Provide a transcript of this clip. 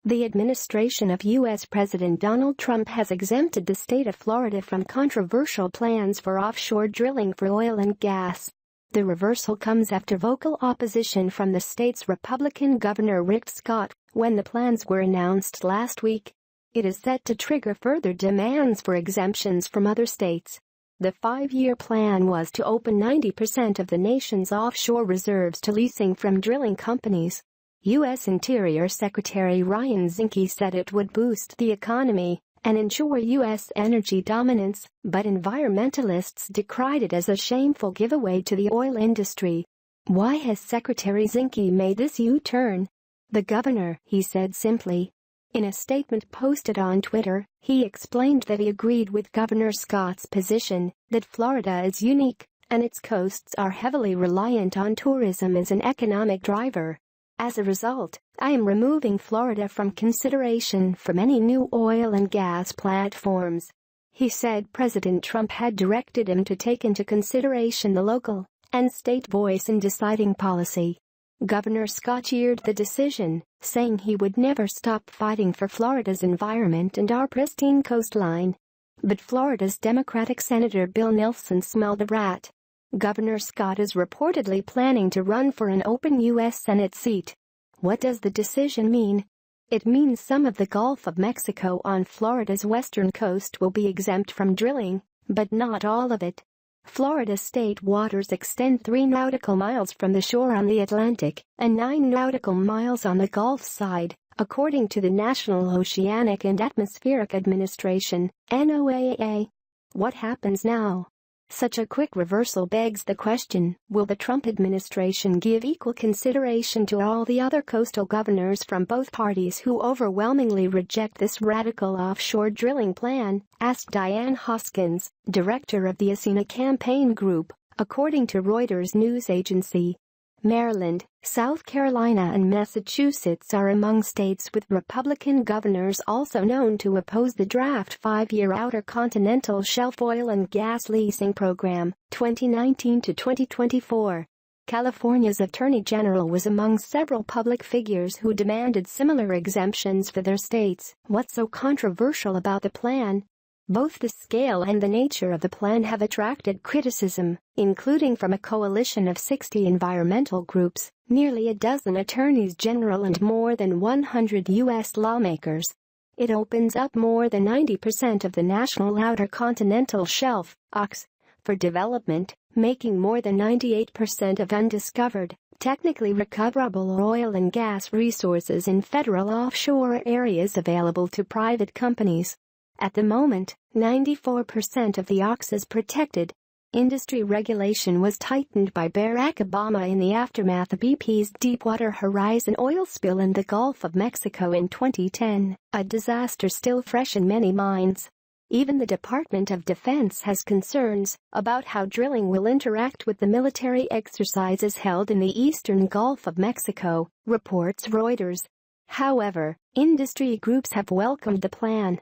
The administration of U.S. President Donald Trump has exempted the state of Florida from controversial plans for offshore drilling for oil and gas. The reversal comes after vocal opposition from the state's Republican Governor Rick Scott when the plans were announced last week. It is set to trigger further demands for exemptions from other states. The 5-year plan was to open 90% of the nation's offshore reserves to leasing from drilling companies. U.S. Interior Secretary Ryan Zinke said it would boost the economy and ensure U.S. energy dominance, but environmentalists decried it as a shameful giveaway to the oil industry. Why has Secretary Zinke made this U-turn? The governor, he said simply. In a statement posted on Twitter, he explained that he agreed with Governor Scott's position that Florida is unique and its coasts are heavily reliant on tourism as an economic driver. As a result, I am removing Florida from consideration for many new oil and gas platforms. He said President Trump had directed him to take into consideration the local and state voice in deciding policy. Governor Scott cheered the decision, saying he would never stop fighting for Florida's environment and our pristine coastline. But Florida's Democratic Senator Bill Nelson smelled a rat. Governor Scott is reportedly planning to run for an open U.S. Senate seat. What does the decision mean? It means some of the Gulf of Mexico on Florida's western coast will be exempt from drilling, but not all of it. Florida state waters extend 3 nautical miles from the shore on the Atlantic and 9 nautical miles on the Gulf side, according to the National Oceanic and Atmospheric Administration, NOAA. What happens now? Such a quick reversal begs the question, will the Trump administration give equal consideration to all the other coastal governors from both parties who overwhelmingly reject this radical offshore drilling plan? Asked Diane Hoskins, director of the Asina campaign group, according to Reuters news agency. Maryland, South Carolina and Massachusetts are among states with Republican governors also known to oppose the draft 5-year Outer Continental Shelf oil and gas leasing program, 2019 to 2024. California's Attorney General was among several public figures who demanded similar exemptions for their states. What's so controversial about the plan? Both the scale and the nature of the plan have attracted criticism, including from a coalition of 60 environmental groups, nearly a dozen attorneys general and more than 100 U.S. lawmakers. It opens up more than 90% of the national Outer Continental Shelf, OX, for development, making more than 98% of undiscovered, technically recoverable oil and gas resources in federal offshore areas available to private companies. At the moment, 94% of the OX is protected. Industry regulation was tightened by Barack Obama in the aftermath of BP's Deepwater Horizon oil spill in the Gulf of Mexico in 2010, a disaster still fresh in many minds. Even the Department of Defense has concerns about how drilling will interact with the military exercises held in the eastern Gulf of Mexico, reports Reuters. However, industry groups have welcomed the plan.